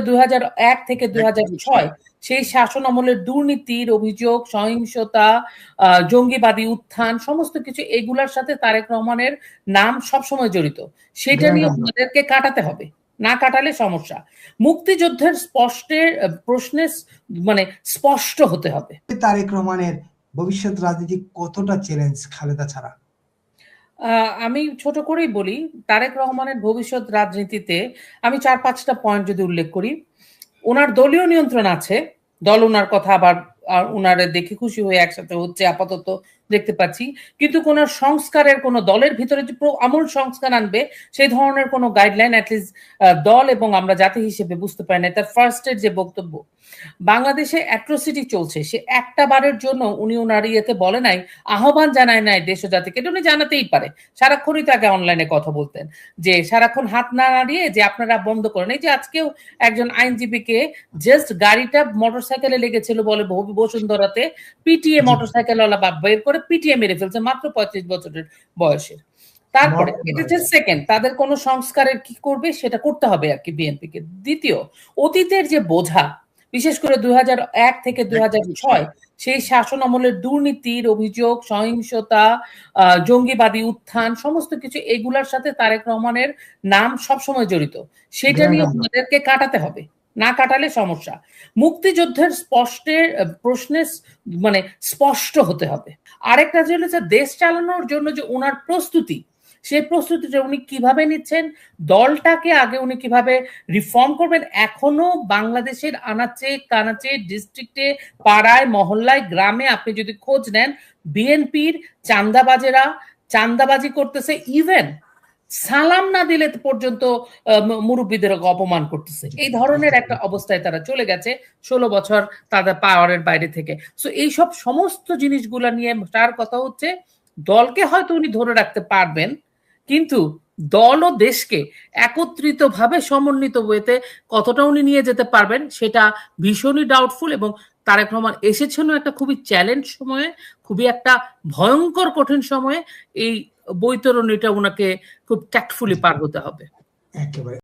2001 থেকে 2006 সেই শাসন আমলের দুর্নীতির অভিযোগ, সহিংসতা, জঙ্গিবাদী উত্থান সমস্ত কিছু এগুলার সাথে তারেক রহমানের নাম সবসময় জড়িত। সেটা নিয়ে আমাদেরকে কাটাতে হবে, না কাটালে সমস্যা। মুক্তিযুদ্ধের প্রশ্নে মানে স্পষ্ট হতে হবে। তারেক রহমানের ভবিষ্যৎ রাজনীতি কতটা চ্যালেঞ্জ খালেদা ছাড়া? আমি ছোট করেই বলি, তারেক রহমানের ভবিষ্যৎ রাজনীতিতে আমি 4-5টা পয়েন্ট যদি উল্লেখ করি। ওনার দলীয় নিয়ন্ত্রণ আছে, দল ওনার কথা আবার ওনারে দেখে খুশি হয়ে একসাথে হচ্ছে আপাতত দেখতে পাচ্ছি, কিন্তু কোন সংস্কারের কোন দলের ভিতরে যে আমূল সংস্কার আনবে সেই ধরনের কোন গাইডলাইন অ্যাটলিস্ট দল এবং আমরা জাতি হিসেবে বুঝতে পারি না। তার ফার্স্টের যে বক্তব্য, বাংলাদেশে অ্যাট্রোসিটি চলছে, সে একটা বারের জন্য উনি ওনার ইয়েতে বলে নাই, আহ্বান জানায় নাই দেশ ও জাতিকে। এটা উনি জানাতেই পারে, সারাক্ষণই তাকে অনলাইনে কথা বলতেন যে সারাক্ষণ হাত না নাড়িয়ে যে আপনারা বন্ধ করেন। এই যে আজকেও একজন আইনজীবীকে জাস্ট গাড়িটা মোটরসাইকেলে লেগেছিল বলে বসুন্ধরাতে, পিটিএ মোটরসাইকেলওয়ালা বের করে পিটিএ মেরে ফেলছে মাত্র 35 বছরের বয়সে। তারপরে এটা হচ্ছে সেকেন্ড, তাদের কোন সংস্কারের কি করবে সেটা করতে হবে আর কি বিএনপিকে। দ্বিতীয়, অতীতের যে বোঝা, বিশেষ করে 2001 থেকে 2006 সেই শাসন আমলের দুর্নীতির অভিযোগ, সহিংসতা, জঙ্গিবাদী উত্থান সমস্ত কিছু এগুলার সাথে তারেক রহমানের নাম সবসময় জড়িত। সেটা নিয়ে আমাদেরকে কাটাতে হবে, না কাটালে সমস্যা। মুক্তিযুদ্ধের প্রশ্নে মানে স্পষ্ট হতে হবে। আরেকটা যে হচ্ছে দেশ চালানোর জন্য যে ওনার প্রস্তুতি, সেই প্রস্তুতিটা উনি কিভাবে নিচ্ছেন, দলটাকে আগে উনি কিভাবে রিফর্ম করবেন। এখনো বাংলাদেশের আনাচে কানাচে, ডিস্ট্রিক্টে, পাড়ায়, মহল্লায়, গ্রামে আপনি যদি খোঁজ নেন, বিএনপির চাঁদাবাজেরা চাঁদাবাজি করতেছে, ইভেন সালাম না দিলে পর্যন্ত মুরব্বীদের অপমান করতেছে। এই ধরনের একটা অবস্থায় তারা চলে গেছে 16 বছর তাদের পাওয়ারের বাইরে থেকে। সো এইসব সমস্ত জিনিসগুলা নিয়ে তার কথা হচ্ছে, দলকে হয়তো উনি ধরে রাখতে পারবেন, কিন্তু দল ও দেশকে একত্রিত ভাবে সমন্বিত ওয়েতে কতটা উনি নিয়ে যেতে পারবেন সেটা ভীষণই ডাউটফুল। এবং তারেক রহমান এসেছেন একটা খুবই চ্যালেঞ্জ সময়ে, খুবই একটা ভয়ঙ্কর কঠিন সময়ে। এই বৈতরণীটা ওনাকে খুব ট্যাক্টফুলি পার হতে হবে। একেবারে।